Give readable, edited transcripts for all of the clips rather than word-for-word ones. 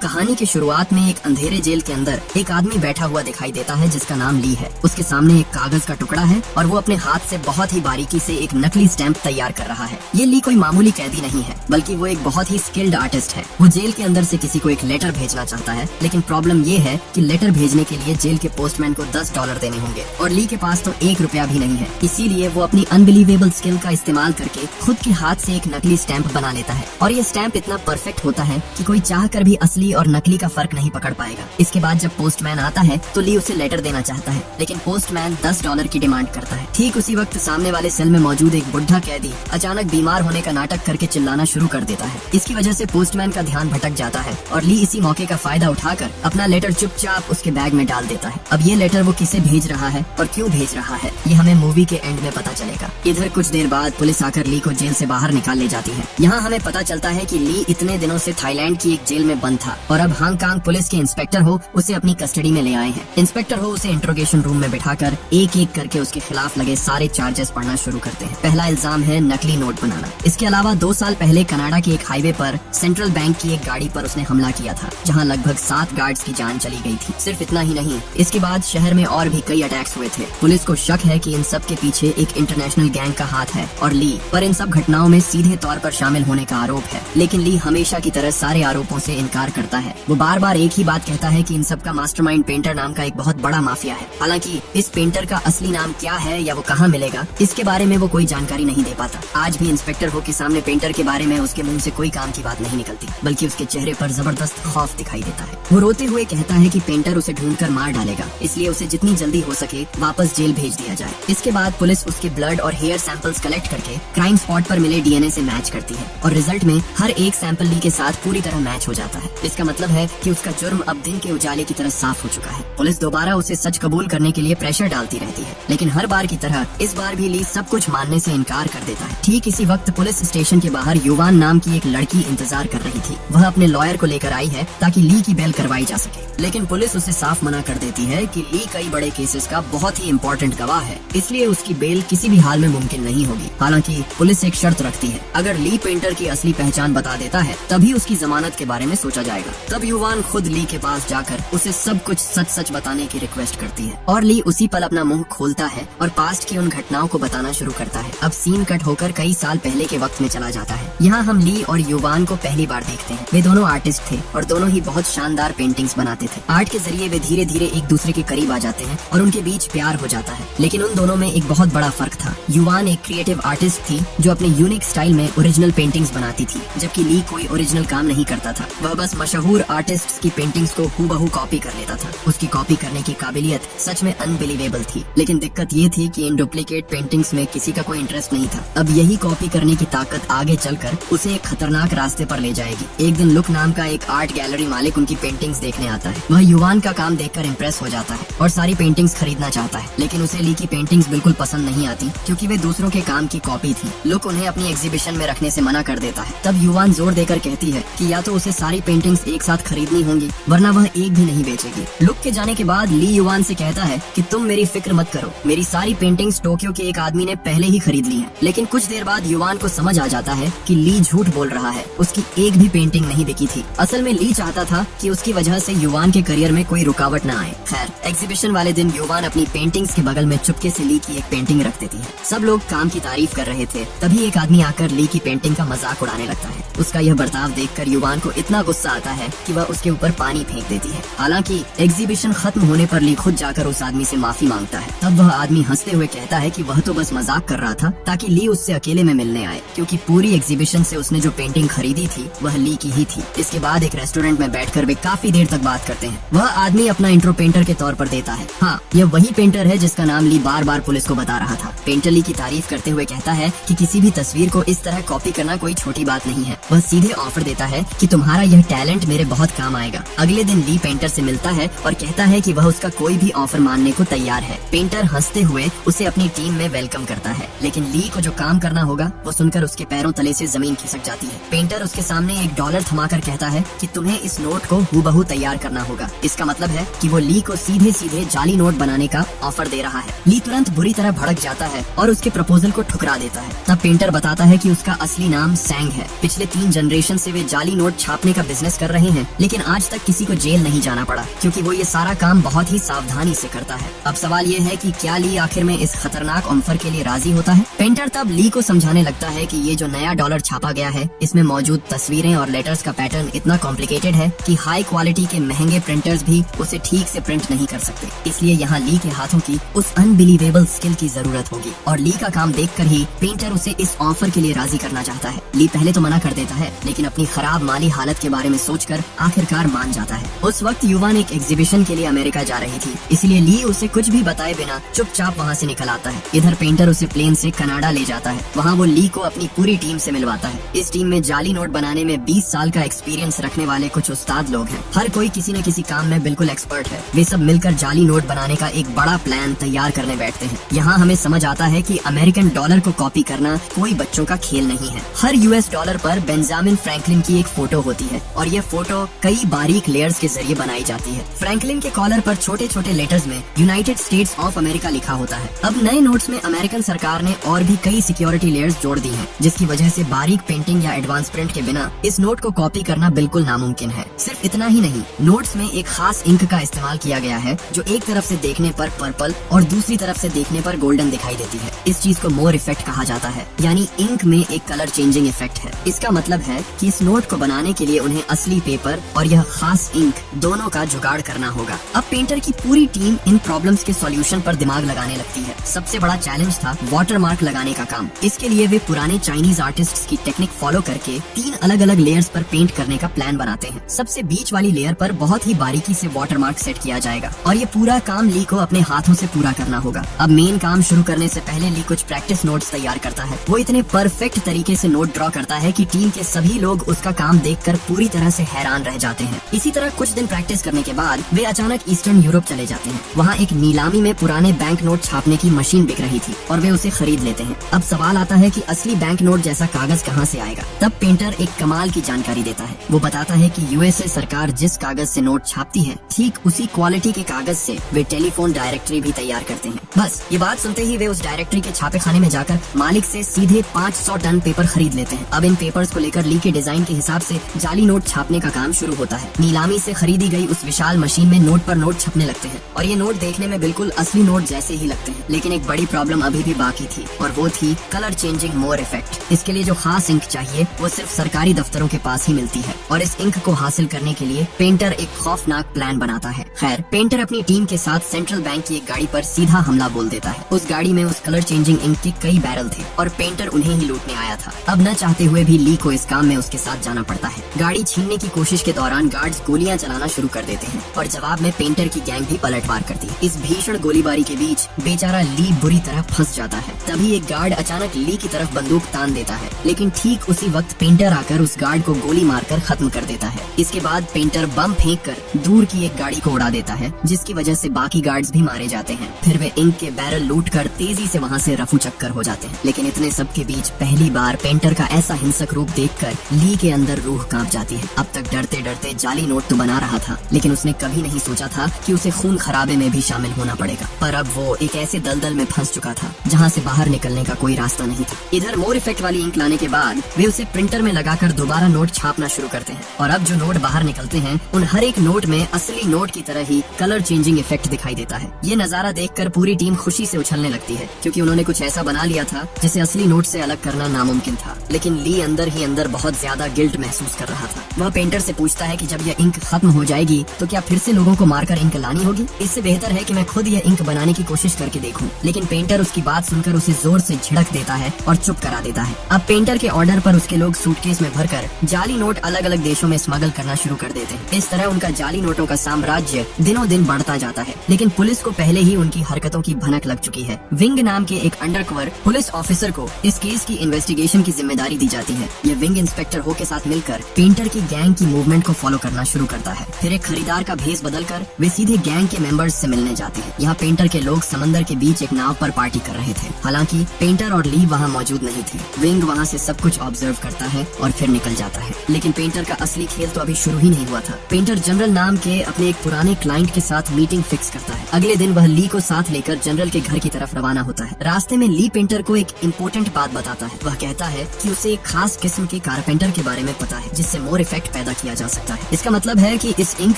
कहानी की शुरुआत में एक अंधेरे जेल के अंदर एक आदमी बैठा हुआ दिखाई देता है जिसका नाम ली है। उसके सामने एक कागज का टुकड़ा है और वो अपने हाथ से बहुत ही बारीकी से एक नकली स्टैंप तैयार कर रहा है। ये ली कोई मामूली कैदी नहीं है, बल्कि वो एक बहुत ही स्किल्ड आर्टिस्ट है। वो जेल के अंदर से किसी को एक लेटर भेजना चाहता है, लेकिन प्रॉब्लम ये है कि लेटर भेजने के लिए जेल के पोस्टमैन को $10 देने होंगे और ली के पास तो $1 भी नहीं है। इसीलिए वो अपनी अनबिलीवेबल स्किल का इस्तेमाल करके खुद के हाथ से एक नकली स्टैंप बना लेता है और ये स्टैंप इतना परफेक्ट होता है कि कोई चाहकर भी असली और नकली का फर्क नहीं पकड़ पाएगा। इसके बाद जब पोस्टमैन आता है तो ली उसे लेटर देना चाहता है, लेकिन पोस्टमैन $10 की डिमांड करता है। ठीक उसी वक्त सामने वाले सेल में मौजूद एक बुढ़ा कैदी अचानक बीमार होने का नाटक करके चिल्लाना शुरू कर देता है। इसकी वजह से पोस्टमैन का ध्यान भटक जाता है और ली इसी मौके का फायदा उठाकर अपना लेटर चुपचाप उसके बैग में डाल देता है। अब ये लेटर वो किसे भेज रहा है और क्यों भेज रहा है, ये हमें मूवी के एंड में पता चलेगा। इधर कुछ देर बाद पुलिस आकर ली को जेल से बाहर निकाल ले जाती है। यहाँ हमें पता चलता है कि ली इतने दिनों से थाईलैंड की एक जेल में बंद था और अब हांगकांग पुलिस के इंस्पेक्टर हो उसे अपनी कस्टडी में ले आए हैं। इंस्पेक्टर हो उसे इंट्रोगेशन रूम में बिठाकर एक एक करके उसके खिलाफ लगे सारे चार्जेस पढ़ना शुरू करते हैं। पहला इल्जाम है नकली नोट बनाना। इसके अलावा 2 साल पहले कनाडा के एक हाईवे पर सेंट्रल बैंक की एक गाड़ी पर उसने हमला किया था, जहां लगभग 7 गार्ड्स की जान चली गई थी। सिर्फ इतना ही नहीं, इसके बाद शहर में और भी कई अटैक्स हुए थे। पुलिस को शक है कि इन सब के पीछे एक इंटरनेशनल गैंग का हाथ है और ली पर इन सब घटनाओं में सीधे तौर पर शामिल होने का आरोप है। लेकिन ली हमेशा की तरह सारे आरोपों से इनकार करता है। वो बार बार एक ही बात कहता है कि इन सब का मास्टरमाइंड पेंटर नाम का एक बहुत बड़ा माफिया है। हालांकि इस पेंटर का असली नाम क्या है या वो कहाँ मिलेगा, इसके बारे में वो कोई जानकारी नहीं दे पाता। आज भी इंस्पेक्टर हो के सामने पेंटर के बारे में उसके मुंह से कोई काम की बात नहीं निकलती, बल्कि उसके चेहरे पर जबरदस्त खौफ दिखाई देता है। वो रोते हुए कहता है कि पेंटर उसे ढूंढकर मार डालेगा, इसलिए उसे जितनी जल्दी हो सके वापस जेल भेज दिया जाए। इसके बाद पुलिस उसके ब्लड और हेयर सैंपल्स कलेक्ट करके क्राइम स्पॉट पर मिले डीएनए से मैच करती है और रिजल्ट में हर एक सैंपल ली के साथ पूरी तरह मैच हो जाता है। इसका मतलब है कि उसका जुर्म अब दिन के उजाले की तरह साफ हो चुका है। पुलिस दोबारा उसे सच कबूल करने के लिए प्रेशर डालती रहती है, लेकिन हर बार की तरह इस बार भी ली सब कुछ मानने से इनकार कर देता है। ठीक इसी वक्त पुलिस स्टेशन के बाहर युवान नाम की एक लड़की इंतजार कर रही थी। वह अपने लॉयर को लेकर आई है ताकि ली की बेल करवाई जा सके, लेकिन पुलिस उसे साफ मना कर देती है कि ली कई बड़े केसेस का बहुत ही इम्पोर्टेंट गवाह है, इसलिए उसकी बेल किसी भी हाल में मुमकिन नहीं होगी। हालांकि पुलिस एक शर्त रखती है, अगर ली पेंटर की असली पहचान बता देता है तभी उसकी जमानत के बारे में सोचा जाएगा। तब युवान खुद ली के पास जाकर उसे सब कुछ सच सच बताने की रिक्वेस्ट करती है और ली उसी पल अपना मुंह खोलता है और पास्ट की उन घटनाओं को बताना शुरू करता है। अब सीन कट होकर कई साल पहले के वक्त में चला जाता है। यहाँ हम ली और युवान को पहली बार देखते हैं। वे दोनों आर्टिस्ट थे और दोनों ही बहुत शानदार पेंटिंग्स बनाते थे। आर्ट के जरिए वे धीरे धीरे एक दूसरे के करीब आ जाते हैं और उनके बीच प्यार हो जाता है। लेकिन उन दोनों में एक बहुत बड़ा फर्क था। युवान एक क्रिएटिव आर्टिस्ट थी जो अपने यूनिक स्टाइल में ओरिजिनल पेंटिंग्स बनाती थी, जबकि ली कोई ओरिजिनल काम नहीं करता था। वह बस मशहूर आर्टिस्ट्स की पेंटिंग्स को हूबहू कॉपी कर लेता था। उसकी कॉपी करने की काबिलियत सच में अनबिलीवेबल थी, लेकिन दिक्कत ये थी कि इन डुप्लीकेट पेंटिंग्स में किसी का कोई इंटरेस्ट नहीं था। अब यही कॉपी करने की ताकत आगे चलकर उसे एक खतरनाक रास्ते पर ले जाएगी। एक दिन लुक नाम का एक आर्ट गैलरी मालिक उनकी पेंटिंग्स देखने आता है। वह युवान का काम देखकर इम्प्रेस हो जाता है और सारी पेंटिंग्स खरीदना चाहता है, लेकिन उसे ली की पेंटिंग्स बिल्कुल पसंद नहीं आती क्योंकि वे दूसरों के काम की कॉपी थी। लुक उन्हें अपनी एग्जीबिशन में रखने से मना कर देता है। तब युवान जोर देकर कहती है कि या तो उसे सारी पेंटिंग्स एक साथ खरीदनी होंगी, वरना वह एक भी नहीं बेचेगी। लुक के जाने के बाद ली युवान से कहता है कि तुम मेरी फिक्र मत करो, मेरी सारी पेंटिंग्स टोक्यो के एक आदमी ने पहले ही खरीद ली है। लेकिन कुछ देर बाद युवान को समझ आ जाता है कि ली झूठ बोल रहा है, उसकी एक भी पेंटिंग नहीं बिकी थी। असल में ली चाहता था कि उसकी वजह से युवान के करियर में कोई रुकावट न आए। खैर, एग्जीबिशन वाले दिन युवान अपनी पेंटिंग्स के बगल में चुपके से ली की एक पेंटिंग रख देती है। सब लोग काम की तारीफ कर रहे थे, तभी एक आदमी आकर ली की पेंटिंग का मजाक उड़ाने लगता है। उसका यह बर्ताव देखकर युवान को इतना गुस्सा आता है कि वह उसके ऊपर पानी फेंक देती है। हालांकि एग्जीबिशन खत्म होने पर ली खुद जाकर उस आदमी से माफी मांगता है। तब वह आदमी हंसते हुए कहता है कि वह तो बस मजाक कर रहा था ताकि ली उससे अकेले में मिलने आए, क्योंकि पूरी एग्जीबिशन से उसने जो पेंटिंग खरीदी थी वह ली की ही थी। इसके बाद एक रेस्टोरेंट में बैठकर वे काफी देर तक बात करते हैं। वह आदमी अपना इंट्रो पेंटर के तौर पर देता है। हाँ, यह वही पेंटर है जिसका नाम ली बार बार पुलिस को बता रहा था। पेंटर ली की तारीफ करते हुए कहता है कि किसी भी तस्वीर को इस तरह कॉपी करना कोई छोटी बात नहीं है। वह सीधे ऑफर देता है कि तुम्हारा यह टैलेंट मेरे बहुत काम आएगा। अगले दिन ली पेंटर से मिलता है और कहता है कि वह उसका कोई भी ऑफर मानने को तैयार है। पेंटर हंसते हुए उसे अपनी टीम में वेलकम करता है, लेकिन ली को जो काम करना होगा वो सुनकर उसके पैरों तले से जमीन खिसक जाती है। पेंटर उसके सामने $1 थमाकर कहता है कि तुम्हें इस नोट को हूबहू तैयार करना होगा। इसका मतलब है कि वो ली को सीधे सीधे जाली नोट बनाने का ऑफर दे रहा है। ली तुरंत बुरी तरह भड़क जाता है और उसके प्रपोजल को ठुकरा देता है। तब पेंटर बताता है कि उसका असली नाम सैंग है। पिछले 3 जनरेशन से वे जाली नोट छापने का बिजनेस कर कर रहे हैं, लेकिन आज तक किसी को जेल नहीं जाना पड़ा क्योंकि वो ये सारा काम बहुत ही सावधानी से करता है। अब सवाल ये है कि क्या ली आखिर में इस खतरनाक ऑफर के लिए राजी होता है। पेंटर तब ली को समझाने लगता है कि ये जो नया डॉलर छापा गया है इसमें मौजूद तस्वीरें और लेटर्स का पैटर्न इतना कॉम्प्लिकेटेड है कि हाई क्वालिटी के महंगे प्रिंटर्स भी उसे ठीक से प्रिंट नहीं कर सकते। इसलिए यहाँ ली के हाथों की उस अनबिलीवेबल स्किल की जरूरत होगी और ली का काम देखकर ही पेंटर उसे इस ऑफर के लिए राजी करना चाहता है। ली पहले तो मना कर देता है, लेकिन अपनी खराब माली हालत के बारे में सोचकर आखिरकार मान जाता है। उस वक्त युवान एक एग्जीबिशन के लिए अमेरिका जा रही थी, इसलिए ली उसे कुछ भी बताए बिना चुपचाप वहाँ से निकल आता है। इधर पेंटर उसे प्लेन से कनाडा ले जाता है। वहाँ वो ली को अपनी पूरी टीम से मिलवाता है। इस टीम में जाली नोट बनाने में 20 साल का एक्सपीरियंस रखने वाले कुछ उस्ताद लोग हैं। हर कोई किसी न किसी काम में बिल्कुल एक्सपर्ट है। वे सब मिलकर जाली नोट बनाने का एक बड़ा प्लान तैयार करने बैठते हैं। यहाँ हमें समझ आता है कि अमेरिकन डॉलर को कॉपी करना कोई बच्चों का खेल नहीं है। हर यूएस डॉलर पर बेंजामिन फ्रैंकलिन की एक फोटो होती है और ये फोटो कई बारीक लेयर्स के जरिए बनाई जाती है। फ्रैंकलिन के कॉलर पर छोटे छोटे लेटर्स में यूनाइटेड स्टेट्स ऑफ अमेरिका लिखा होता है। अब नए नोट्स में अमेरिकन सरकार ने और भी कई सिक्योरिटी लेयर्स जोड़ दी हैं, जिसकी वजह से बारीक पेंटिंग या एडवांस प्रिंट के बिना इस नोट को कॉपी करना बिल्कुल नामुमकिन है। सिर्फ इतना ही नहीं, नोट्स में एक खास इंक का इस्तेमाल किया गया है जो एक तरफ से देखने पर पर्पल और दूसरी तरफ से देखने पर गोल्डन दिखाई देती है। इस चीज को मोर इफेक्ट कहा जाता है, यानी इंक में एक कलर चेंजिंग इफेक्ट है। इसका मतलब है कि इस नोट को बनाने के लिए उन्हें असली पेपर और यह खास इंक दोनों का जुगाड़ करना होगा। अब पेंटर की पूरी टीम इन प्रॉब्लम्स के सॉल्यूशन पर दिमाग लगाने लगती है। सबसे बड़ा चैलेंज था वाटरमार्क लगाने का काम। इसके लिए वे पुराने चाइनीज आर्टिस्ट्स की टेक्निक फॉलो करके 3 अलग अलग लेयर्स पर पेंट करने का प्लान बनाते हैं। सबसे बीच वाली लेयर पर बहुत ही बारीकी से वाटरमार्क सेट किया जाएगा और ये पूरा काम ली को अपने हाथों से पूरा करना होगा। अब मेन काम शुरू करने से पहले ली कुछ प्रैक्टिस नोट्स तैयार करता है। वो इतने परफेक्ट तरीके से नोट ड्रॉ करता है कि टीम के सभी लोग उसका काम देखकर पूरी तरह से हैरान रह जाते हैं। इसी तरह कुछ दिन प्रैक्टिस करने के बाद वे अचानक ईस्टर्न यूरोप चले जाते हैं। वहाँ एक नीलामी में पुराने बैंक नोट छापने की मशीन बिक रही थी और वे उसे खरीद लेते हैं। अब सवाल आता है कि असली बैंक नोट जैसा कागज कहाँ से आएगा। तब पेंटर एक कमाल की जानकारी देता है। वो बताता है कि यूएसए सरकार जिस कागज से नोट छापती है, ठीक उसी क्वालिटी के कागज से वे टेलीफोन डायरेक्टरी भी तैयार करते हैं। बस ये बात सुनते ही वे उस डायरेक्टरी के छापे खाने में जाकर मालिक से सीधे 500 टन पेपर खरीद लेते हैं। अब इन पेपर्स को लेकर ली के डिजाइन के हिसाब से जाली नोट छापने का काम शुरू होता है। नीलामी से खरीदी गई उस विशाल मशीन में नोट पर नोट छपने लगते हैं और ये नोट देखने में बिल्कुल असली नोट जैसे ही लगते हैं। लेकिन एक बड़ी प्रॉब्लम अभी भी बाकी थी और वो थी कलर चेंजिंग मोर इफेक्ट। इसके लिए जो खास इंक चाहिए वो सिर्फ सरकारी दफ्तरों के पास ही मिलती है और इस इंक को हासिल करने के लिए पेंटर एक खौफनाक प्लान बनाता है। खैर, पेंटर अपनी टीम के साथ सेंट्रल बैंक की एक गाड़ी पर सीधा हमला बोल देता है। उस गाड़ी में उस कलर चेंजिंग इंक के कई बैरल थे और पेंटर उन्हें ही लूटने आया था। अब न चाहते हुए भी ली को इस काम में उसके साथ जाना पड़ता है। गाड़ी छीनने की कोशिश के दौरान गार्ड्स गोलियां चलाना शुरू कर देते हैं और जवाब में पेंटर की गैंग भी पलटवार करती है। इस भीषण गोलीबारी के बीच बेचारा ली बुरी तरह फंस जाता है। तभी एक गार्ड अचानक ली की तरफ बंदूक तान देता है, लेकिन ठीक उसी वक्त पेंटर आकर उस गार्ड को गोली मारकर खत्म कर देता है। इसके बाद पेंटर बम फेंक कर दूर की एक गाड़ी को उड़ा देता है, जिसकी वजह से बाकी गार्ड्स भी मारे जाते हैं। फिर वे इंक के बैरल लूटकर तेजी से वहाँ से रफू चक्कर हो जाते हैं। लेकिन इतने सब के बीच पहली बार पेंटर का ऐसा हिंसक रूप देखकर ली के अंदर रूह कांप जाती है। अब तक डरते डरते जाली नोट तो बना रहा था, लेकिन उसने कभी नहीं सोचा था कि उसे खून खराबे में भी शामिल होना पड़ेगा। पर अब वो एक ऐसे दलदल में फंस चुका था जहाँ से बाहर निकलने का कोई रास्ता नहीं था। इधर मोर इफेक्ट वाली इंक लाने के बाद वे उसे प्रिंटर में लगाकर दोबारा नोट छापना शुरू करते हैं और अब जो नोट बाहर निकलते हैं उन हर एक नोट में असली नोट की तरह ही कलर चेंजिंग इफेक्ट दिखाई देता है। ये नजारा देखकर पूरी टीम खुशी से उछलने लगती है, क्योंकि उन्होंने कुछ ऐसा बना लिया था जिसे असली नोट से अलग करना नामुमकिन था। लेकिन ली अंदर ही अंदर बहुत ज्यादा गिल्ट महसूस कर रहा था। वह पेंटर से पूछता है कि जब यह इंक खत्म हो जाएगी तो क्या फिर से लोगों को मारकर इंक लानी होगी? इससे बेहतर है कि मैं खुद यह इंक बनाने की कोशिश करके देखूं। लेकिन पेंटर उसकी बात सुनकर उसे जोर से झिड़क देता है और चुप करा देता है। अब पेंटर के ऑर्डर पर उसके लोग सूटकेस में भरकर जाली नोट अलग अलग देशों में स्मगल करना शुरू कर देते हैं। इस तरह उनका जाली नोटों का साम्राज्य दिनों दिन बढ़ता जाता है। लेकिन पुलिस को पहले ही उनकी हरकतों की भनक लग चुकी है। विंग नाम के एक अंडरकवर पुलिस ऑफिसर को इस केस की इन्वेस्टिगेशन की जिम्मेदारी दी जाती है। यह विंग इंस्पेक्टर हो के साथ मिलकर पेंटर की गैंग की मूवमेंट को फॉलो करना शुरू करता है। फिर एक खरीदार का भेस बदलकर वे सीधे गैंग के मेंबर्स से मिलने जाते हैं। यहाँ पेंटर के लोग समंदर के बीच एक नाव पर पार्टी कर रहे थे। हालांकि पेंटर और ली वहाँ मौजूद नहीं थे। विंग वहाँ से सब कुछ ऑब्जर्व करता है और फिर निकल जाता है। लेकिन पेंटर का असली खेल तो अभी शुरू ही नहीं हुआ था। पेंटर जनरल नाम के अपने एक पुराने क्लाइंट के साथ मीटिंग फिक्स करता है। अगले दिन वह ली को साथ लेकर जनरल के घर की तरफ रवाना होता है। रास्ते में ली पेंटर को एक इम्पोर्टेंट बात बताता है। वह कहता है कि उसे एक खास किस्म के कारपेंटर के बारे में पता है जिससे मोर इफेक्ट पैदा किया जा सकता है। इसका मतलब है कि इस इंक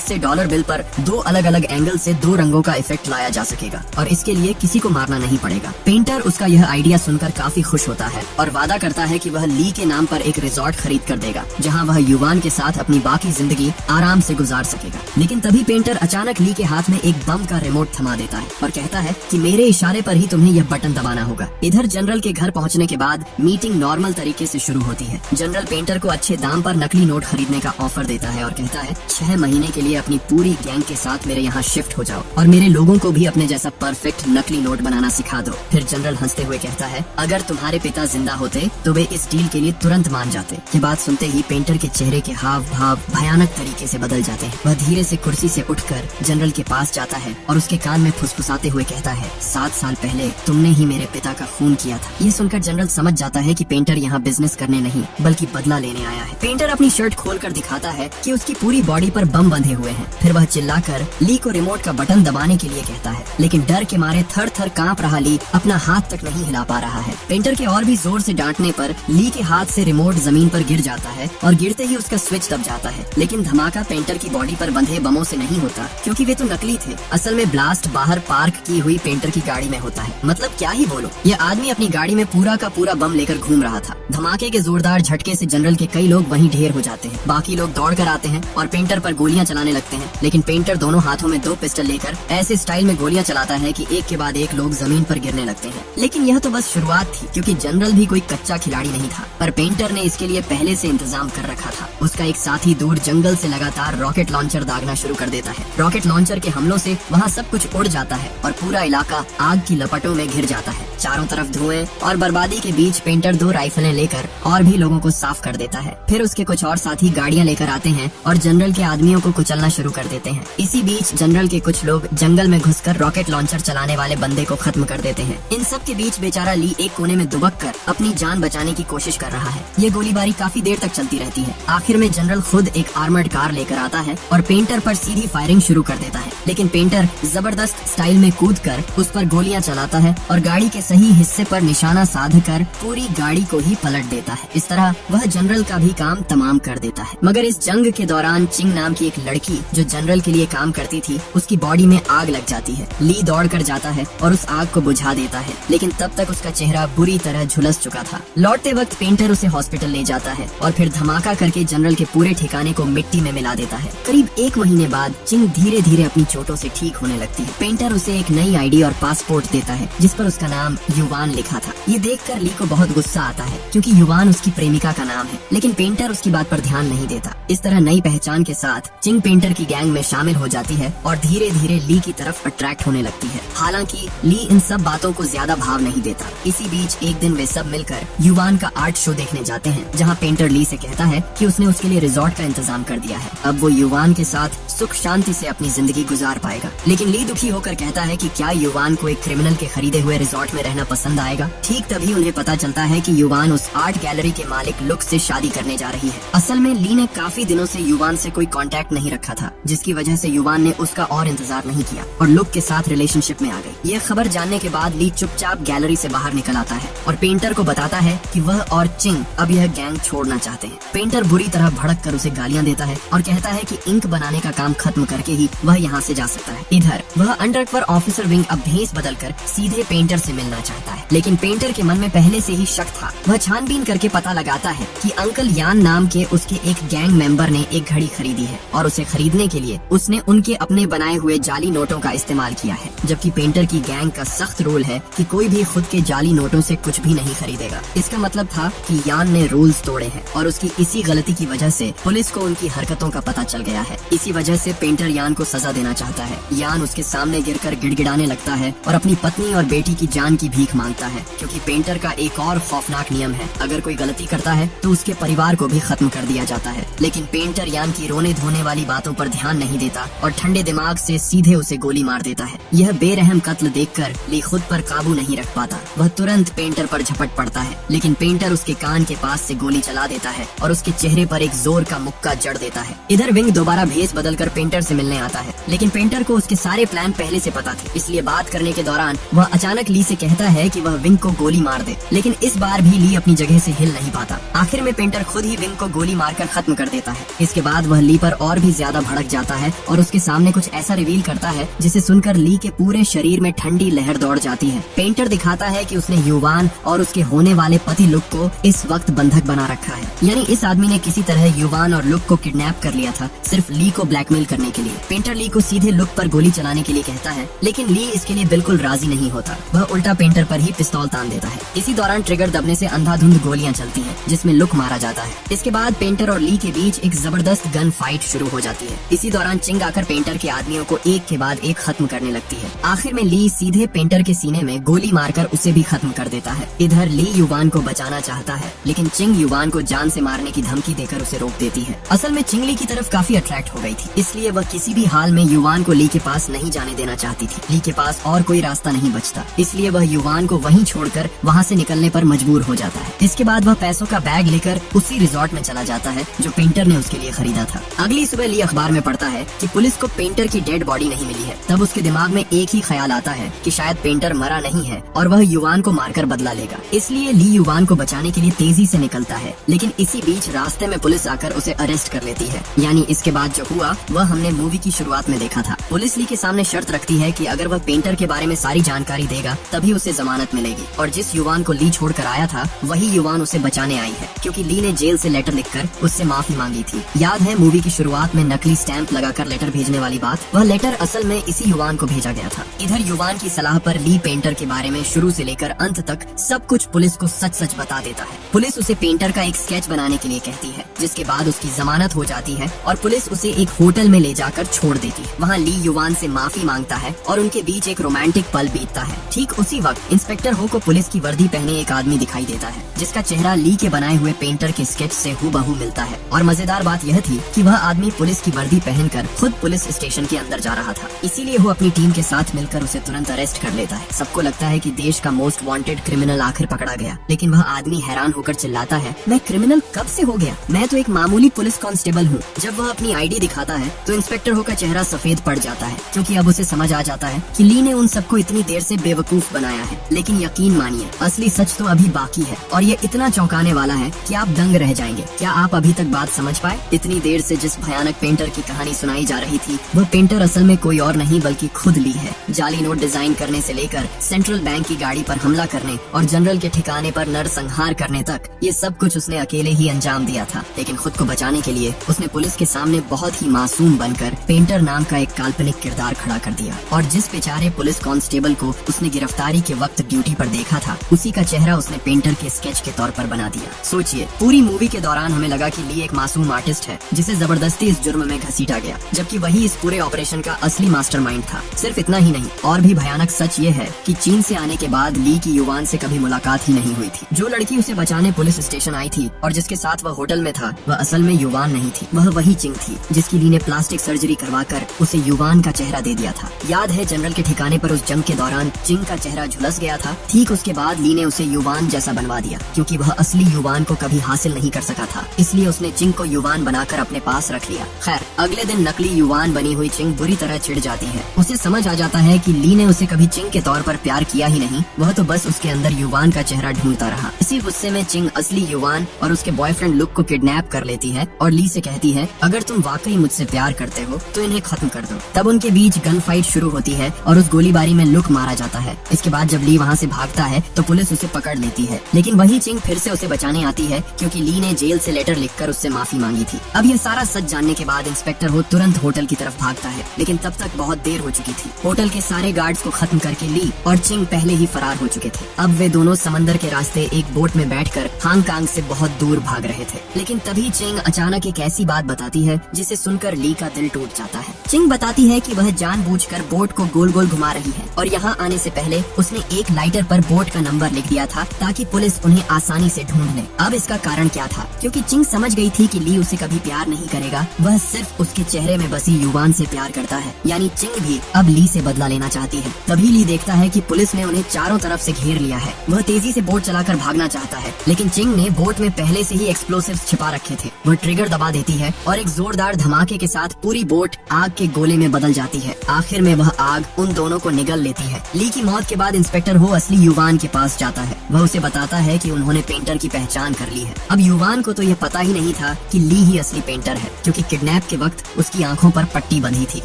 से डॉलर बिल पर दो अलग अलग एंगल से दो रंगों का इफेक्ट लाया जा सकेगा और इसके लिए किसी को मारना नहीं पड़ेगा। पेंटर उसका यह आइडिया सुनकर काफी खुश होता है और वादा करता है कि वह ली के नाम पर एक रिजॉर्ट खरीद कर देगा जहां वह युवान के साथ अपनी बाकी जिंदगी आराम से गुजार सकेगा। लेकिन तभी पेंटर अचानक ली के हाथ में एक बम का रिमोट थमा देता है और कहता है कि मेरे इशारे पर ही तुम्हें यह बटन दबाना होगा। इधर जनरल के घर पहुंचने के बाद मीटिंग नॉर्मल तरीके से शुरू होती है। जनरल पेंटर को अच्छे दाम पर नकली नोट खरीदने का ऑफर देता है और कहता है 6 महीने के लिए अपनी पूरी गैंग के साथ मेरे यहाँ शिफ्ट हो जाओ और मेरे लोगों को भी अपने जैसा परफेक्ट नकली नोट बनाना सिखा दो। फिर जनरल हंसते हुए कहता है अगर तुम्हारे पिता जिंदा होते तो वे इस डील के लिए तुरंत मान जाते। ये बात सुनते ही पेंटर के चेहरे के हाव भाव भयानक तरीके से बदल जाते हैं। वह धीरे से कुर्सी से उठकर जनरल के पास जाता है और उसके कान में फुसफुसाते हुए कहता है 7 साल पहले तुमने ही मेरे पिता का खून किया था। ये सुनकर जनरल समझ जाता है कि पेंटर यहाँ बिजनेस करने नहीं बल्कि बदला लेने आया है। पेंटर अपनी शर्ट खोलकर दिखाता है कि उसकी पूरी बॉडी पर बम बंधे हुए हैं। फिर वह चिल्लाकर ली को रिमोट का बटन दबाने के लिए कहता है, लेकिन डर के मारे थर थर कांप रहा ली अपना हाथ तक नहीं हिला पा रहा है। पेंटर के और भी जोर से डांटने पर ली के हाथ से रिमोट जमीन पर गिर जाता है और गिरते ही उसका स्विच दब जाता है। लेकिन धमाका पेंटर की बॉडी पर बंधे बमों से नहीं होता क्योंकि वे तो नकली थे। असल में ब्लास्ट बाहर पार्क की हुई पेंटर की गाड़ी में होता है। मतलब क्या ही बोलो, यह आदमी अपनी गाड़ी में पूरा का पूरा बम लेकर घूम रहा था। धमाके के जोरदार झटके से जनरल के कई लोग वहीं ढेर हो जाते हैं। बाकी लोग दौड़ कर आते हैं और पेंटर पर गोलियां चलाने लगते हैं। लेकिन पेंटर दोनों हाथों में 2 पिस्टल लेकर ऐसे स्टाइल में गोलियां चलाता है कि एक के बाद एक लोग जमीन पर गिरने लगते हैं। लेकिन यह तो बस शुरुआत थी क्योंकि जनरल भी कोई कच्चा खिलाड़ी नहीं था, पर पेंटर ने इसके लिए पहले से इंतजाम कर रखा था। उसका एक साथी दूर जंगल से लगातार रॉकेट लॉन्चर दागना शुरू कर देता है। रॉकेट लॉन्चर के हमलों से वहाँ सब कुछ उड़ जाता है और पूरा इलाका आग की लपटों में घिर जाता है। चारों तरफ धुएं और बर्बादी के बीच पेंटर 2 राइफलें लेकर और भी लोगों को साफ कर देता है। फिर उसके कुछ और साथी गाड़ियां लेकर आते हैं और जनरल के आदमियों को कुचलना शुरू कर देते हैं। इसी बीच जनरल के कुछ लोग जंगल में घुसकर रॉकेट लॉन्चर चलाने वाले बंदे को खत्म कर देते हैं। इन सब के बीच बेचारा ली एक कोने में दुबक कर अपनी जान बचाने की कोशिश कर रहा है। ये गोलीबारी काफी देर तक चलती रहती है। आखिर में जनरल खुद एक आर्मर्ड कार लेकर आता है और पेंटर पर सीधी फायरिंग शुरू कर देता है। लेकिन पेंटर जबरदस्त स्टाइल में कूदकर उस पर गोलियां चलाता है और गाड़ी के सही हिस्से पर निशाना साधकर पूरी गाड़ी को ही पलट देता है। इस तरह वह जनरल का भी काम तमाम कर देता है। मगर इस जंग के दौरान चिंग नाम की एक लड़की जो जनरल के लिए काम करती थी, उसकी बॉडी में आग लग जाती है। ली दौड़ कर जाता है और उस आग को बुझा देता है, लेकिन तब तक उसका चेहरा बुरी तरह झुलस चुका था। लौटते वक्त पेंटर उसे हॉस्पिटल ले जाता है और फिर धमाका करके जनरल के पूरे ठिकाने को मिट्टी में मिला देता है। करीब 1 महीने बाद चिंग धीरे धीरे अपनी चोटों से ठीक होने लगती है। पेंटर उसे एक नई आईडी और पासपोर्ट देता है जिस पर उसका नाम युवान लिखा था। ये देखकर ली को बहुत गुस्सा आता है क्योंकि युवान उसकी प्रेमिका का नाम है, लेकिन पेंटर उसकी बात पर ध्यान नहीं देता। इस तरह नई पहचान के साथ चिंग पेंटर की गैंग में शामिल हो जाती है और धीरे धीरे ली की तरफ अट्रैक्ट होने लगती है। हालांकि ली इन सब बातों को ज्यादा भाव नहीं देता। इसी बीच एक दिन वे सब मिलकर युवान का आर्ट शो देखने जाते हैं जहाँ पेंटर ली से कहता है कि उसने उसके लिए रिजॉर्ट का इंतजाम कर दिया है। अब वो युवान के साथ सुख शांति से अपनी जिंदगी गुजार पाएगा। लेकिन ली दुखी होकर कहता है कि क्या युवान को एक क्रिमिनल के खरीदे हुए रिजॉर्ट में रहना पसंद आएगा। ठीक तभी उन्हें पता चलता है कि युवान उस आर्ट गैलरी के मालिक लुक से शादी करने जा रही है। असल में ली ने काफी दिनों से युवान से कोई कांटेक्ट नहीं रखा था, जिसकी वजह से युवान ने उसका और इंतजार नहीं किया और लुक के साथ रिलेशनशिप में आ गई। यह खबर जानने के बाद ली चुपचाप गैलरी से बाहर निकल आता है और पेंटर को बताता है कि वह और चिंग अब यह गैंग छोड़ना चाहते हैं। पेंटर बुरी तरह भड़क कर उसे गालियां देता है और कहता है कि इंक बनाने का काम खत्म करके ही वह यहाँ से जा सकता है। इधर वह अंडरकवर ऑफिसर विंग अब भेस बदलकर सीधे पेंटर से मिलना चाहता है, लेकिन पेंटर के मन में पहले से ही शक था। वह छानबीन करके पता लगाता है कि अंकल यान नाम के उसके एक गैंग मेंबर ने एक घड़ी खरीदी है और उसे खरीदने के लिए उसने उनके अपने बनाए हुए जाली नोटों का इस्तेमाल किया है, जबकि पेंटर की गैंग का सख्त रूल है कि कोई भी खुद के जाली नोटों से कुछ भी नहीं खरीदेगा। इसका मतलब था कि यान ने रूल्स तोड़े हैं और उसकी इसी गलती की वजह से पुलिस को उनकी हरकतों का पता चल गया है। इसी वजह से पेंटर यान को सजा देना चाहता है। यान उसके सामने गिरकर गिड़गिड़ाने लगता है और अपनी पत्नी और बेटी की जान की भीख मांगता है, क्योंकि पेंटर का एक और खौफनाक नियम है, अगर कोई गलती करता है तो उसके परिवार को भी खत्म कर दिया जाता है। लेकिन पेंटर यान की रोने धोने वाली बातों पर ध्यान नहीं देता और ठंडे दिमाग से सीधे उसे गोली मार देता है। यह बेरहम कत्ल देखकर ली खुद पर काबू नहीं रख पाता। वह तुरंत पेंटर पर झपट पड़ता है, लेकिन पेंटर उसके कान के पास से गोली चला देता है और उसके चेहरे पर एक जोर का मुक्का जड़ देता है। इधर विंग दोबारा भेस बदलकर पेंटर से मिलने आता है, लेकिन पेंटर को उसके सारे प्लान पहले से पता थे। इसलिए बात करने के दौरान वह अचानक ली से कहता है कि वह विंग को गोली मार दे, लेकिन इस बार भी ली अपनी जगह से हिल नहीं पाता। आखिर में पेंटर खुद ही विंग को गोली मारकर खत्म कर देता है। इसके बाद वह ली पर और भी ज्यादा भड़क जाता है और उसके सामने कुछ ऐसा रिवील करता है जिसे सुनकर ली के पूरे शरीर में ठंडी लहर दौड़ जाती है। पेंटर दिखाता है कि उसने युवान और उसके होने वाले पति लुक को इस वक्त बंधक बना रखा है, यानी इस आदमी ने किसी तरह युवान और लुक को किडनैप कर लिया था, सिर्फ ली को ब्लैकमेल करने के लिए। पेंटर ली को सीधे लुक पर गोली चलाने के लिए कहता है, लेकिन ली इसके लिए बिल्कुल राजी नहीं होता। वह उल्टा पेंटर पर ही पिस्तौल तान देता है। इसी दौरान ट्रिगर दबने से अंधाधुंध गोलियां चलती हैं, जिसमें लुक मारा जाता है। इसके बाद पेंटर और ली के बीच एक जबरदस्त गन फाइट शुरू हो जाती है। इसी दौरान चिंग आकर पेंटर के आदमियों को एक के बाद एक खत्म करने लगती है। आखिर में ली सीधे पेंटर के सीने में गोली मारकर उसे भी खत्म कर देता है। इधर ली युवान को बचाना चाहता है, लेकिन चिंग युवान को जान से मारने की धमकी देकर उसे रोक देती है। असल में चिंग ली की तरफ काफी अट्रैक्ट हो गई थी, इसलिए वह किसी भी हाल में युवान को ली के पास नहीं जाने देना चाहती थी। ली के पास और कोई रास्ता नहीं बचता, इसलिए वह युवान को वहीं छोड़कर वहाँ से निकलने पर मजबूर हो जाता है। इसके बाद वह पैसों का बैग लेकर उसी रिजॉर्ट में चला जाता है जो पेंटर ने उसके लिए खरीदा था। अगली सुबह ली अखबार में पढ़ता है कि पुलिस को पेंटर की डेड बॉडी नहीं मिली है। तब उसके दिमाग में एक ही ख्याल आता है कि शायद पेंटर मरा नहीं है और वह युवान को मारकर बदला लेगा। इसलिए ली युवान को बचाने के लिए तेजी से निकलता है, लेकिन इसी बीच रास्ते में पुलिस आकर उसे अरेस्ट कर लेती है। यानी इसके बाद जो हुआ वह हमने मूवी की शुरुआत में देखा था। पुलिस ली के सामने शर्त रखती है कि अगर वह पेंटर के बारे में सारी जानकारी देगा तभी उसे जमानत मिलेगी, और जिस युवान को ली छोड़कर आया था वही युवान उसे बचाने आई है, क्योंकि ली ने जेल से लेटर लिखकर उससे माफी मांगी थी। याद है मूवी की शुरुआत में नकली स्टैंप लगाकर लेटर भेजने वाली बात? वह लेटर असल में इसी युवान को भेजा गया था। इधर युवान की सलाह पर ली पेंटर के बारे में शुरू से लेकर अंत तक सब कुछ पुलिस को सच सच बता देता है। पुलिस उसे पेंटर का एक स्केच बनाने के लिए कहती है, जिसके बाद उसकी जमानत हो जाती है और पुलिस उसे एक होटल में ले जाकर छोड़ देती है। वहाँ ली युवान से माफी मांगता है और उनके बीच एक रोमांटिक पल बीतता है। ठीक उसी वक्त इंस्पेक्टर हो को पुलिस की वर्दी पहने एक आदमी दिखाई देता है, जिसका चेहरा ली के बनाए हुए पेंटर के स्केच से हूबहू मिलता है। और मजेदार बात यह थी कि वह आदमी पुलिस की वर्दी पहनकर खुद पुलिस स्टेशन के अंदर जा रहा था, इसीलिए वो अपनी टीम के साथ मिलकर उसे तुरंत अरेस्ट कर लेता है। सबको लगता है कि देश का मोस्ट वांटेड क्रिमिनल आखिर पकड़ा गया, लेकिन वह आदमी हैरान होकर चिल्लाता है, मैं क्रिमिनल कब से हो गया? मैं तो एक मामूली पुलिस कांस्टेबल हूँ। जब वह अपनी आईडी दिखाता है तो इंस्पेक्टर हो का चेहरा सफेद पड़ जाता है, क्योंकि अब उसे समझ आ जाता है कि ली ने उन सबको इतनी देर से बेवकूफ बनाया है। लेकिन यकीन मानिए, असली सच तो अभी बाकी है, और ये इतना चौंकाने वाला है कि आप दंग रह जाएंगे। क्या आप अभी तक बात समझ पाए? इतनी देर से जिस भयानक पेंटर की कहानी सुनाई जा रही थी, वह पेंटर असल में कोई और नहीं बल्कि खुद ली है। जाली नोट डिजाइन करने से लेकर सेंट्रल बैंक की गाड़ी पर हमला करने और जनरल के ठिकाने पर नरसंहार करने तक, ये सब कुछ उसने अकेले ही अंजाम दिया था। लेकिन खुद को बचाने के लिए उसने पुलिस के सामने बहुत ही मासूम बनकर पेंटर नाम का एक काल्पनिक किरदार खड़ा कर दिया, और जिस बेचारे पुलिस कांस्टेबल को उसने गिरफ्तारी के वक्त ड्यूटी पर देखा था, उसी का चेहरा उसने पेंटर के स्केच के तौर पर बना दिया। सोचिए, पूरी मूवी के दौरान हमें लगा कि ली एक मासूम आर्टिस्ट है जिसे जबरदस्ती इस जुर्म में घसीटा गया, जबकि वही इस पूरे ऑपरेशन का असली मास्टरमाइंड था। सिर्फ इतना ही नहीं, और भी भयानक सच ये है कि चीन से आने के बाद ली की युवान से कभी मुलाकात ही नहीं हुई थी। जो लड़की उसे बचाने पुलिस स्टेशन आई थी और जिसके साथ वह होटल में था, वह असल में युवान नहीं थी, वह वही चिंग थी जिसकी ली ने प्लास्टिक सर्जरी करवाकर उसे युवान का चेहरा दे दिया था। याद है जनरल के ठिकाने पर उस जंग के दौरान चिंग का चेहरा झुलस गया था? ठीक उसके बाद ली ने उसे युवान जैसा बनवा दिया, क्योंकि वह असली युवान को कभी हासिल नहीं कर सका था, इसलिए उसने चिंग को युवान बनाकर अपने पास रख लिया। खैर, अगले दिन नकली युवान बनी हुई चिंग बुरी तरह चिढ़ जाती है। उसे समझ आ जाता है कि ली ने उसे कभी चिंग के तौर पर प्यार किया ही नहीं, वह तो बस उसके अंदर युवान का चेहरा ढूंढता रहा। इसी गुस्से में चिंग असली युवान और उसके बॉयफ्रेंड लुक को किडनैप कर लेती है और ली से कहती है, अगर तुम वाकई मुझसे प्यार करते हो तो इन्हें खत्म कर दो। तब उनके बीच गन फाइट शुरू होती है और उस गोलीबारी में लुक मारा जाता है। इसके बाद जब ली वहाँ से भागता है तो पुलिस उसे पकड़ लेती है, लेकिन वही चिंग फिर से उसे बचाने आती है, क्योंकि ली ने जेल से लेटर लिखकर उससे माफी मांगी थी। अब यह सारा सच जानने के बाद इंस्पेक्टर हो तुरंत होटल की तरफ भागता है, लेकिन तब तक बहुत देर हो चुकी थी। होटल के सारे गार्ड्स को खत्म करके ली और चिंग पहले ही फरार हो चुके थे। अब वे दोनों समंदर के रास्ते एक बोट में बैठकर हांगकांग से बहुत दूर भाग रहे थे। लेकिन तभी चिंग अचानक एक ऐसी बात बताती है जिसे सुनकर ली का दिल टूट जाता है। चिंग बताती है कि वह जानबूझकर बोट को गोल गोल घुमा रही है और यहाँ आने से पहले उसने एक लाइटर पर बोट का नंबर लिख दिया था ताकि पुलिस उन्हें आसानी से ढूंढ ले। अब इसका कारण क्या था? क्योंकि चिंग समझ गई थी कि ली उसे कभी प्यार नहीं करेगा, वह सिर्फ उसके चेहरे में बसी युवान से प्यार करता है। यानी चिंग भी अब ली से बदला लेना चाहती है। तभी ली देखता है कि पुलिस ने उन्हें चारों तरफ से घेर लिया है। वह तेजी से बोट चलाकर भागना चाहता है, लेकिन चिंग ने बोट में पहले से ही एक्सप्लोसिव्स छिपा रखे थे। वह ट्रिगर दबा देती है और एक जोरदार धमाके के साथ पूरी बोट आग के गोले में बदल जाती है। आखिर में वह आग उन दोनों को निगल लेती है। ली की मौत के बाद इंस्पेक्टर हो असली युवान के पास जाता है। वह उसे बताता है कि उन्होंने पेंटर की पहचान कर ली है। अब युवान को तो यह पता ही नहीं था कि ली ही असली पेंटर है, क्योंकि किडनैप के वक्त उसकी आंखों पर पट्टी बंधी थी।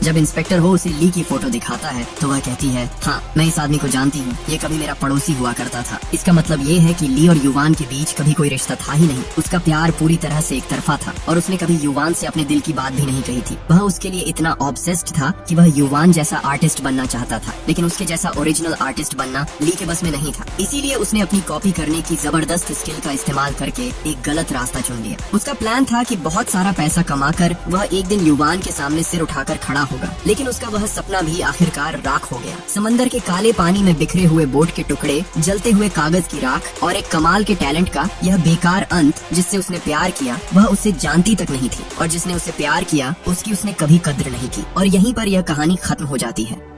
जब इंस्पेक्टर हो उसे ली की फोटो दिखाता है तो वह कहती है, हाँ मैं इस आदमी को जानती हूँ, ये कभी मेरा पड़ोसी हुआ करता था। इसका मतलब ये है कि ली और युवान के बीच कभी कोई रिश्ता था ही नहीं। उसका प्यार पूरी तरह से एक तरफा था और उसने कभी युवान से अपने दिल की बात भी नहीं कही थी। वह उसके लिए इतना ऑब्सेस्ड था कि वह युवान जैसा आर्टिस्ट बनना चाहता था, लेकिन उसके जैसा ओरिजिनल आर्टिस्ट बनना ली के बस में नहीं था। इसीलिए उसने अपनी कॉपी करने की जबरदस्त स्किल का इस्तेमाल करके एक गलत रास्ता चुन लिया। उसका प्लान था कि बहुत सारा पैसा कमाकर वह एक दिन युवान के सामने सिर उठाकर खड़ा होगा, लेकिन उसका वह सपना भी आखिरकार राख हो गया। समंदर के काले पानी में बिखरे हुए बोट के टुकड़े, जलते हुए कागज की राख और एक कमाल के टैलेंट का यह बेकार अंत जिससे उसने प्यार किया वह उसे जानती तक नहीं थी, और जिसने उसे प्यार किया उसकी उसने कभी कद्र नहीं की। और यहीं पर यह कहानी खत्म हो जाती है।